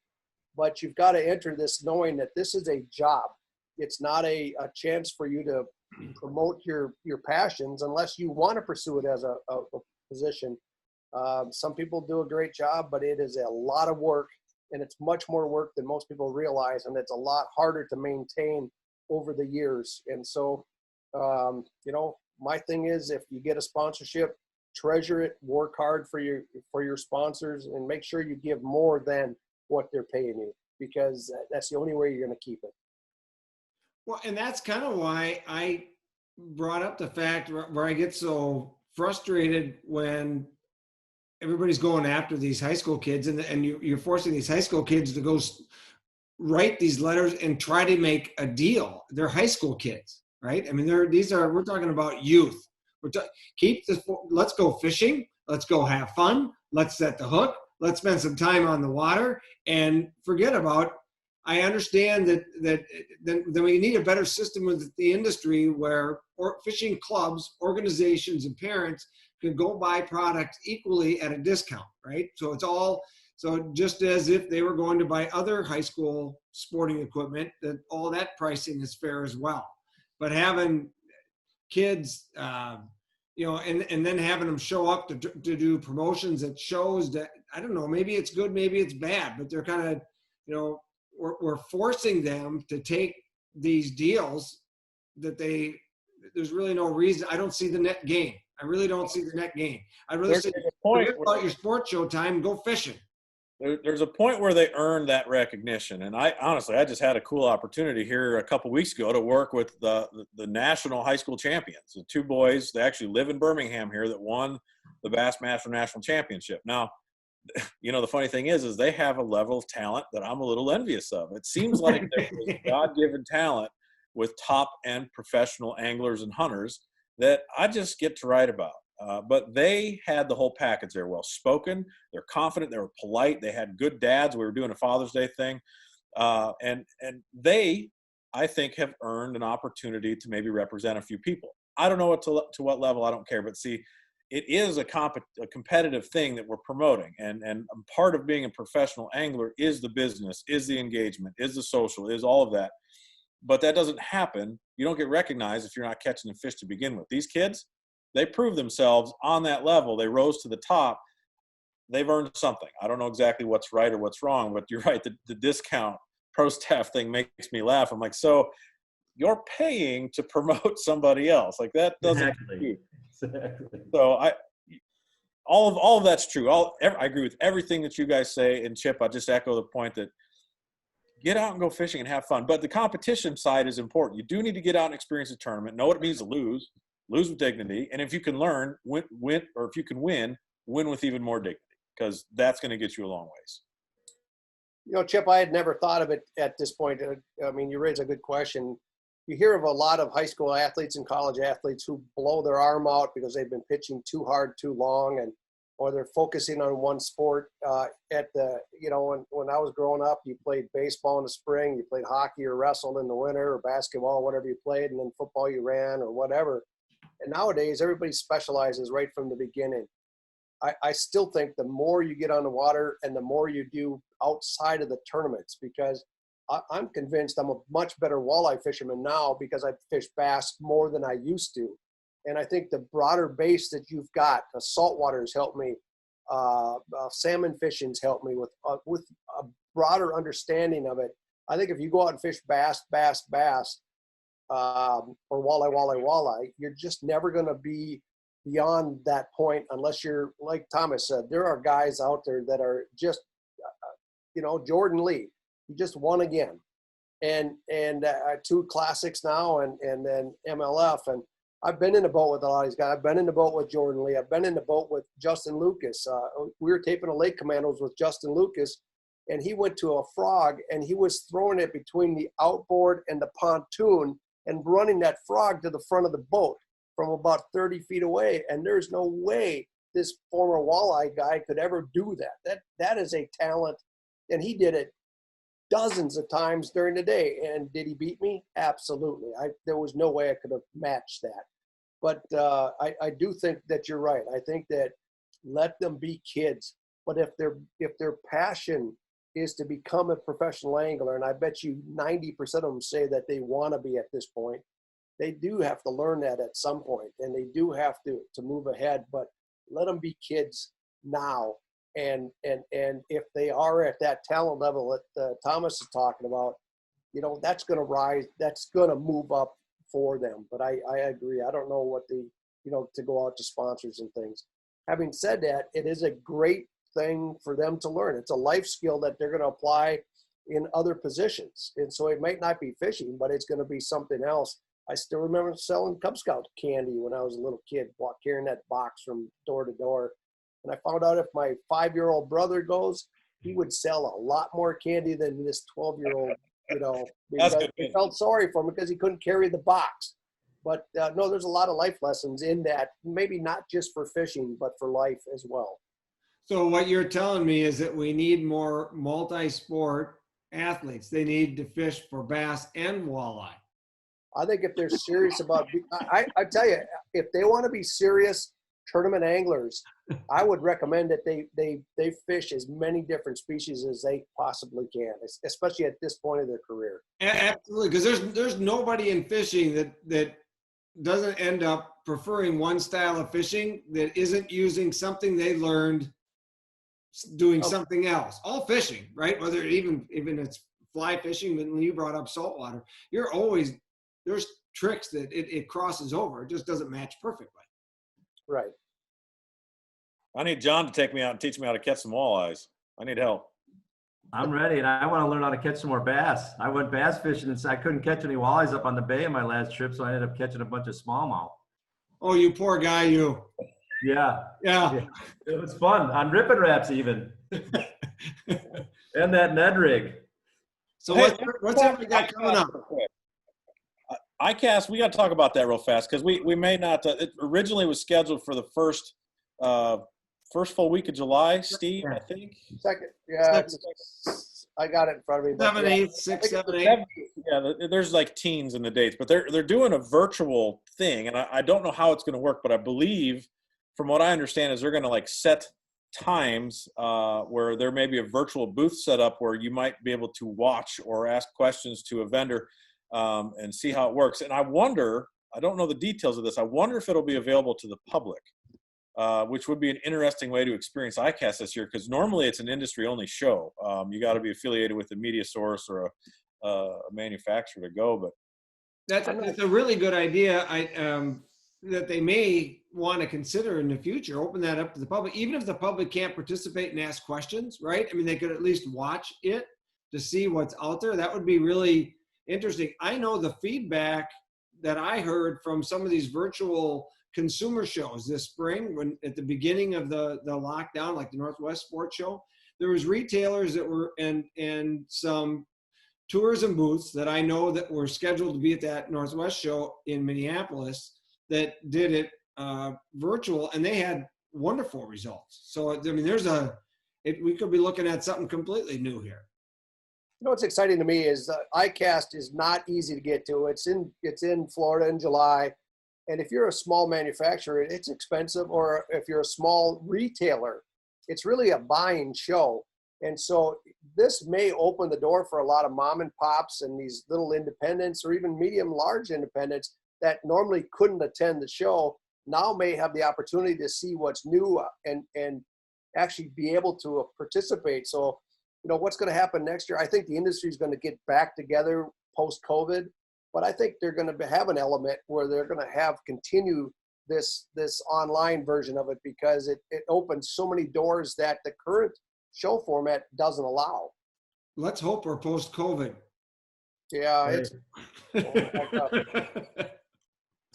But you've got to enter this knowing that this is a job. It's not a chance for you to promote your passions unless you want to pursue it as a position. Some people do a great job, but it is a lot of work, and it's much more work than most people realize, and it's a lot harder to maintain over the years. And so, you know, my thing is, if you get a sponsorship, treasure it, work hard for your sponsors, and make sure you give more than what they're paying you, because that's the only way you're going to keep it. Well, and that's kind of why I brought up the fact where I get so frustrated when everybody's going after these high school kids, and you're forcing these high school kids to go write these letters and try to make a deal. They're high school kids, right? I mean, we're talking about youth. Let's go fishing. Let's go have fun. Let's set the hook. Let's spend some time on the water and forget about. I understand that we need a better system with the industry where fishing clubs, organizations, and parents can go buy product equally at a discount, right? So just as if they were going to buy other high school sporting equipment, that all that pricing is fair as well. But having kids, you know, and then having them show up to do promotions at shows that, I don't know, maybe it's good, maybe it's bad, but they're kind of, you know, we're forcing them to take these deals that there's really no reason. I don't see the net gain. I really don't see the net gain. I'd really say, forget about your sports show time, go fishing. There's a point where they earn that recognition. And I just had a cool opportunity here a couple weeks ago to work with the national high school champions. The two boys, they actually live in Birmingham here, that won the B.A.S.S national championship. Now, you know, the funny thing is they have a level of talent that I'm a little envious of. It seems like there's God-given talent with top-end professional anglers and hunters that I just get to write about. But they had the whole package. They're well-spoken, they're confident, they were polite, they had good dads. We were doing a Father's Day thing. And they, I think, have earned an opportunity to maybe represent a few people. I don't know to what level, I don't care. But see, it is a competitive thing that we're promoting. And part of being a professional angler is the business, is the engagement, is the social, is all of that. But that doesn't happen. You don't get recognized if you're not catching the fish to begin with. These kids, they prove themselves on that level. They rose to the top. They've earned something. I don't know exactly what's right or what's wrong, but you're right. The discount pro staff thing makes me laugh. I'm like, so you're paying to promote somebody else. Like, that doesn't. Exactly. So all of that's true. I agree with everything that you guys say. And Chip, I just echo the point that get out and go fishing and have fun. But the competition side is important. You do need to get out and experience a tournament, know what it means to lose with dignity. And if you can learn, win, or if you can win with even more dignity, because that's going to get you a long ways. You know, Chip, I had never thought of it at this point. I mean, you raise a good question. You hear of a lot of high school athletes and college athletes who blow their arm out because they've been pitching too hard, too long, or they're focusing on one sport. You know, when I was growing up, you played baseball in the spring, you played hockey or wrestled in the winter, or basketball, whatever you played, and then football you ran or whatever. And nowadays, everybody specializes right from the beginning. I still think the more you get on the water and the more you do outside of the tournaments, because I'm convinced I'm a much better walleye fisherman now because I fish bass more than I used to. And I think the broader base that you've got, the saltwater's helped me, salmon fishing's helped me with a broader understanding of it. I think if you go out and fish bass, or walleye, you're just never going to be beyond that point unless you're, like Thomas said, there are guys out there that are just, you know, Jordan Lee. He just won again. And 2 classics now and then MLF. And I've been in the boat with a lot of these guys. I've been in the boat with Jordan Lee. I've been in the boat with Justin Lucas. We were taping a Lake Commandos with Justin Lucas, and he went to a frog, and he was throwing it between the outboard and the pontoon and running that frog to the front of the boat from about 30 feet away. And there's no way this former walleye guy could ever do that. That is a talent, and he did it dozens of times during the day. And did he beat me? Absolutely. There was no way I could have matched that. But I do think that you're right. I think that let them be kids. But if their passion is to become a professional angler, and I bet you 90% of them say that they want to be at this point, they do have to learn that at some point, and they do have to move ahead. But let them be kids now. And if they are at that talent level that Thomas is talking about, that's going to rise. That's going to move up for them. But I agree. I don't know what to go out to sponsors and things. Having said that, it is a great thing for them to learn. It's a life skill that they're going to apply in other positions. And so it might not be fishing, but it's going to be something else. I still remember selling Cub Scout candy when I was a little kid, carrying that box from door to door. And I found out if my 5-year-old brother goes, he would sell a lot more candy than this 12-year-old, because I felt sorry for him because he couldn't carry the box. But no, there's a lot of life lessons in that, maybe not just for fishing, but for life as well. So what you're telling me is that we need more multi-sport athletes. They need to fish for bass and walleye. I think if they're serious about, I tell you, if they want to be serious tournament anglers, I would recommend that they fish as many different species as they possibly can, especially at this point of their career. Absolutely, because there's nobody in fishing that doesn't end up preferring one style of fishing that isn't using something they learned doing something else. All fishing, right? Whether even it's fly fishing, but when you brought up saltwater, there's tricks that it crosses over. It just doesn't match perfectly. Right. I need John to take me out and teach me how to catch some walleyes. I need help. I'm ready, and I want to learn how to catch some more bass. I went bass fishing, and I couldn't catch any walleyes up on the bay on my last trip, so I ended up catching a bunch of smallmouth. Oh, you poor guy, you. Yeah. Yeah. It was fun on ripping wraps even. And that Ned rig. So what's everybody got coming up? ICAST, we got to talk about that real fast because we may not. It originally was scheduled for the first full week of July. Steve, I think. Second, yeah. I got it in front of me. 7, 8, 6, 7, 8. Yeah, there's like teens in the dates, but they're doing a virtual thing, and I don't know how it's going to work, but I believe, from what I understand, is they're going to like set times where there may be a virtual booth set up where you might be able to watch or ask questions to a vendor and see how it works. And I wonder, I don't know the details of this, I wonder if it'll be available to the public, which would be an interesting way to experience ICAST this year, because normally it's an industry-only show. You got to be affiliated with a media source or a manufacturer to go. But That's a really good idea. That they may want to consider in the future, open that up to the public, even if the public can't participate and ask questions, right? I mean, they could at least watch it to see what's out there. That would be really interesting. I know the feedback that I heard from some of these virtual consumer shows this spring, when at the beginning of the lockdown, like the Northwest Sports Show, there was retailers that were and some tourism booths that I know that were scheduled to be at that Northwest show in Minneapolis that did it virtual, and they had wonderful results. So, I mean, we could be looking at something completely new here. You know what's exciting to me is ICAST is not easy to get to. It's in Florida in July, and if you're a small manufacturer, it's expensive, or if you're a small retailer, it's really a buying show. And so this may open the door for a lot of mom and pops and these little independents, or even medium large independents that normally couldn't attend the show, now may have the opportunity to see what's new and actually be able to participate. So, you know, what's going to happen next year? I think the industry is going to get back together post-COVID, but I think they're going to have an element where they're going to continue this online version of it, because it opens so many doors that the current show format doesn't allow. Let's hope we're post-COVID. Yeah, Hey. it's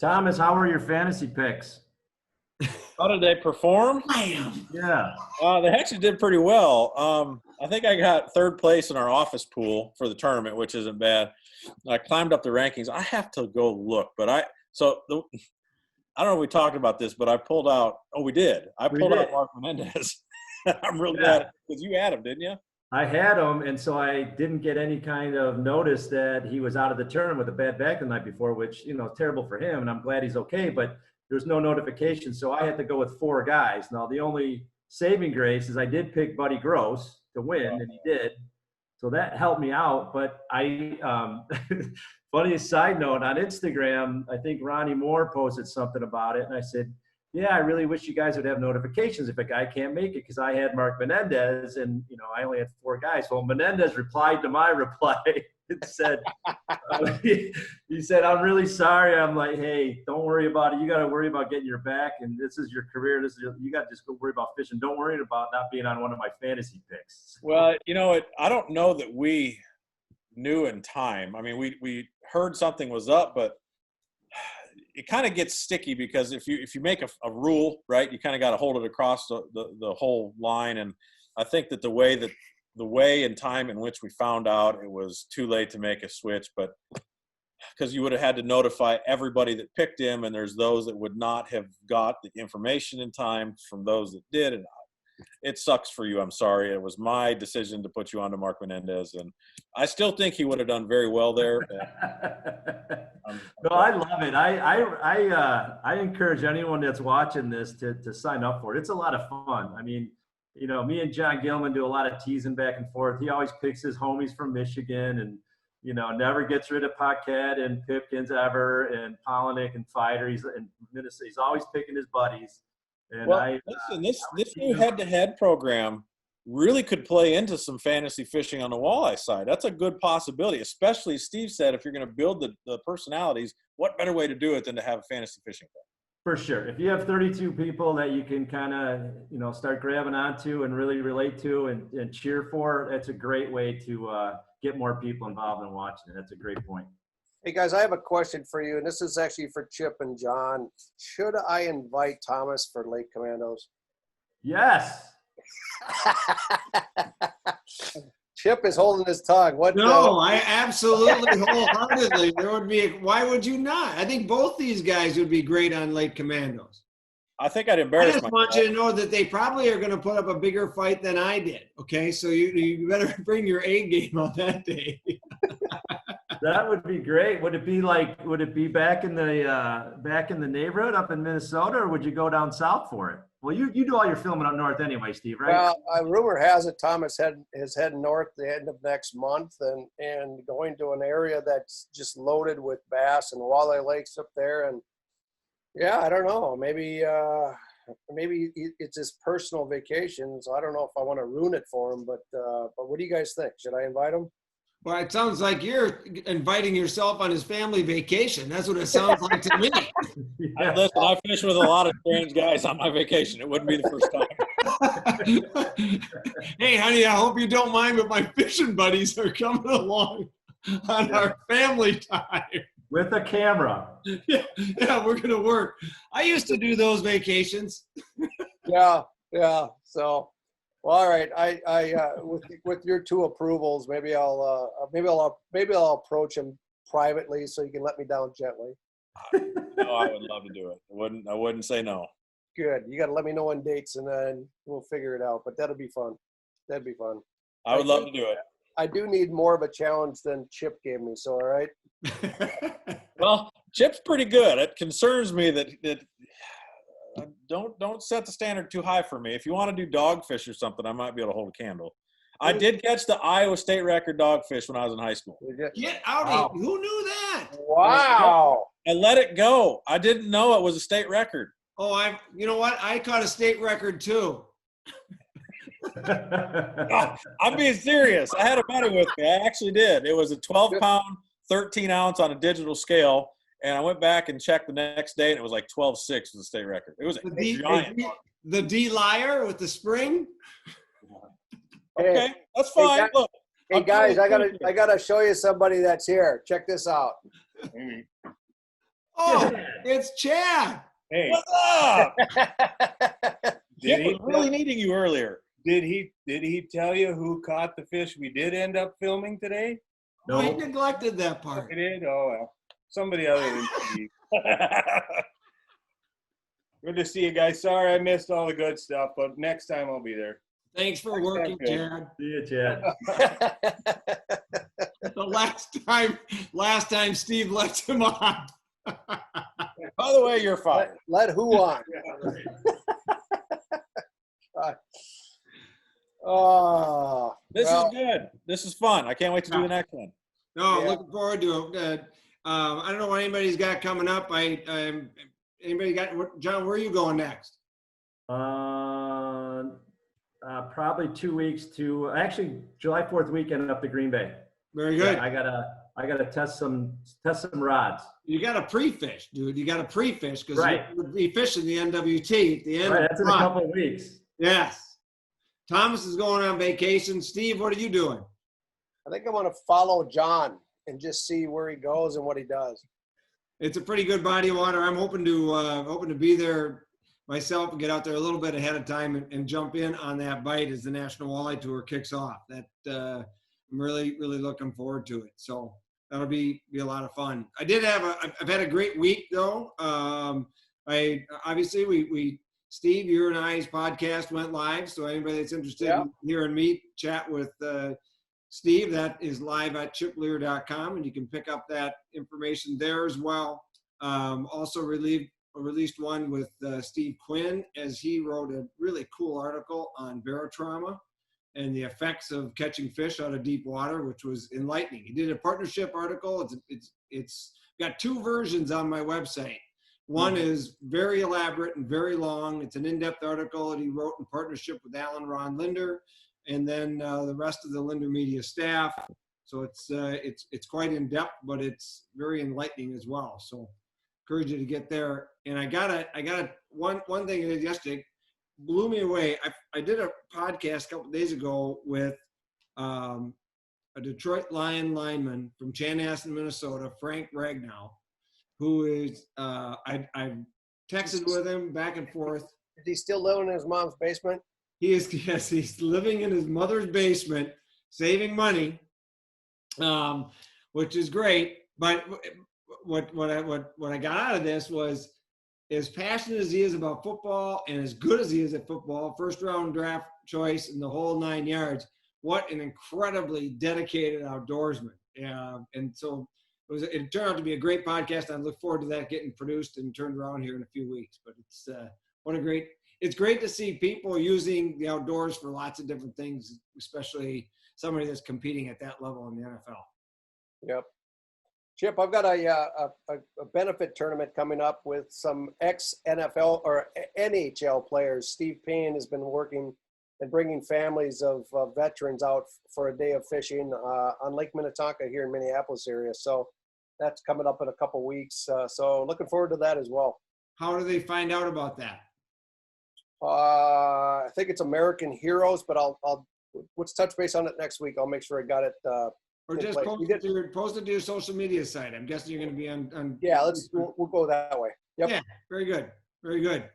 Thomas, how were your fantasy picks? How did they perform? Yeah. They actually did pretty well. I think I got third place in our office pool for the tournament, which isn't bad. I climbed up the rankings. I have to go look, but I don't know if we talked about this, but I pulled out. Oh, we did. I pulled out Mark Menendez. I'm real glad because you had him, didn't you? I had him, and so I didn't get any kind of notice that he was out of the tournament with a bad back the night before, which, you know, terrible for him, and I'm glad he's okay, but there's no notification, so I had to go with 4 guys. Now, the only saving grace is I did pick Buddy Gross to win, and he did, so that helped me out, but funniest side note, on Instagram, I think Ronnie Moore posted something about it, and I said, yeah, I really wish you guys would have notifications if a guy can't make it, because I had Mark Menendez and, you know, I only had 4 guys. Well, Menendez replied to my reply and said, he said, I'm really sorry. I'm like, hey, don't worry about it. You got to worry about getting your back, and this is your career. You got to just go worry about fishing. Don't worry about not being on one of my fantasy picks. Well, you know, I don't know that we knew in time. I mean, we heard something was up, but it kind of gets sticky because if you make a rule, right, you kind of got to hold it across the whole line. And I think that the way and time in which we found out it was too late to make a switch, but because you would have had to notify everybody that picked him, and there's those that would not have got the information in time from those that did. And it sucks for you. I'm sorry. It was my decision to put you onto Mark Menendez, and I still think he would have done very well there. No, I love it. I encourage anyone that's watching this to sign up for it. It's a lot of fun. I mean, you know, me and John Gilman do a lot of teasing back and forth. He always picks his homies from Michigan, and, you know, never gets rid of Paquette and Pipkins ever, and Polinick and Fighter. He's always picking his buddies. And well, listen, this new head-to-head program really could play into some fantasy fishing on the walleye side. That's a good possibility, especially, as Steve said, if you're going to build the personalities, what better way to do it than to have a fantasy fishing club? For sure. If you have 32 people that you can kind of, you know, start grabbing onto and really relate to and cheer for, that's a great way to get more people involved in watching it. That's a great point. Hey guys, I have a question for you, and this is actually for Chip and John. Should I invite Thomas for Lake Commandos? Yes. Chip is holding his tongue. What? No, I absolutely wholeheartedly. Why would you not? I think both these guys would be great on Lake Commandos. I think I'd I embarrass just myself. want you to know that they probably are going to put up a bigger fight than I did. Okay, so you better bring your A game on that day. That would be great. Would it be back in the neighborhood up in Minnesota, or would you go down south for it? Well, you do all your filming up north anyway, Steve, right? Well, rumor has it Thomas is heading north the end of next month and going to an area that's just loaded with bass and walleye lakes up there. And yeah, I don't know. Maybe it's his personal vacation, so I don't know if I want to ruin it for him. But what do you guys think? Should I invite him? Well, it sounds like you're inviting yourself on his family vacation. That's what it sounds like to me. Yeah. Listen, I fish with a lot of strange guys on my vacation. It wouldn't be the first time. Hey, honey, I hope you don't mind, but my fishing buddies are coming along on our family time. With a camera. Yeah, we're going to work. I used to do those vacations. Yeah. So, well, all right. I with your 2 approvals, maybe I'll approach him privately so you can let me down gently. No, I would love to do it. I wouldn't say no. Good. You got to let me know on dates, and then we'll figure it out. But that'll be fun. I would love to do it. I do need more of a challenge than Chip gave me. So, all right. Well, Chip's pretty good. It concerns me that don't set the standard too high for me. If you want to do dogfish or something, I might be able to hold a candle. I did catch the Iowa State record dogfish when I was in high school. Get out of here. Who knew that? Wow. I let it go. I didn't know it was a state record. Oh, you know what? I caught a state record too. I'm being serious. I had a buddy with me. I actually did. It was a 12-pound, 13-ounce on a digital scale, and I went back and checked the next day, and it was like 12.6 was the state record. It was a giant. The D liar with the spring. Okay, that's fine. Look, Hey guys, I gotta show you somebody that's here. Check this out. Oh, it's Chad. Hey, What's up? did Jim was he really needing you earlier. did he tell you who caught the fish we did end up filming today? No, he No. neglected that part. He did? Oh well. Somebody other than Steve. Good to see you guys. Sorry I missed all the good stuff, but next time I'll be there. Thanks for working, Okay. Chad. See you, Chad. The last time Steve let him on. By the way, you're fired. Let who on? Oh, This well, is good. This is fun. I can't wait to do the next one. No, Yeah. looking forward to it. I don't know what anybody's got coming up. Anybody got John? Where are you going next? Probably 2 weeks to actually July 4th weekend up to Green Bay. Very good. Yeah, I gotta test some rods. You got to pre-fish, dude. You got to pre-fish because Right. you would be fishing the NWT at the end. Right, of that's the in a month. couple of weeks. Yes. Thomas is going on vacation. Steve, what are you doing? I think I'm gonna follow John and just see where he goes and what he does. It's a pretty good body of water. I'm hoping to be there myself and get out there a little bit ahead of time and jump in on that bite as the National Walleye Tour kicks off. I'm really looking forward to it. So that'll be a lot of fun. I've had a great week though. Steve, your and I's podcast went live. So anybody that's interested in hearing me chat with Steve, that is live at chipleer.com, and you can pick up that information there as well. Also released one with Steve Quinn, as he wrote a really cool article on barotrauma and the effects of catching fish out of deep water, which was enlightening. He did a partnership article. It's got two versions on my website. One is very elaborate and very long. It's an in-depth article that he wrote in partnership with Alan Ron Linder, and then the rest of the Linder Media staff. So it's quite in-depth, but it's very enlightening as well. So encourage you to get there. And I got one thing I did yesterday, blew me away. I did a podcast a couple days ago with a Detroit Lion lineman from Chanhassen, Minnesota, Frank Ragnow, who is I've texted with him back and forth. Is he still living in his mom's basement? He's living in his mother's basement, saving money, which is great. But what I got out of this was, as passionate as he is about football and as good as he is at football, first round draft choice and the whole 9 yards, what an incredibly dedicated outdoorsman. And so it turned out to be a great podcast. I look forward to that getting produced and turned around here in a few weeks. But it's great to see people using the outdoors for lots of different things, especially somebody that's competing at that level in the NFL. Yep. Chip, I've got a benefit tournament coming up with some ex-NFL or NHL players. Steve Pennaz has been working and bringing families of veterans out for a day of fishing on Lake Minnetonka here in Minneapolis area. So that's coming up in a couple weeks. So looking forward to that as well. How do they find out about that? I think it's American Heroes, but let's touch base on it next week. I'll make sure I got it. Or just post it to your social media site. I'm guessing you're going to be on. Yeah, we'll go that way. Yep. Yeah, very good. Very good.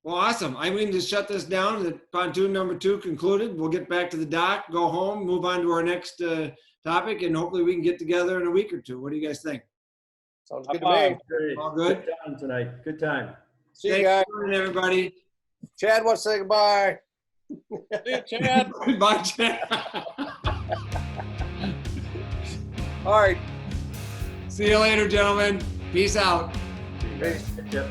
Well, awesome. I mean to shut this down. The pontoon number 2 concluded. We'll get back to the dock, go home, move on to our next topic, and hopefully we can get together in a week or two. What do you guys think? Sounds good to me. Great. All good? Good time tonight. Good time. See you guys. Thanks, everybody. Chad wants to say goodbye. See you, Chad. Bye, Chad. All right. See you later, gentlemen. Peace out. Peace. Yep.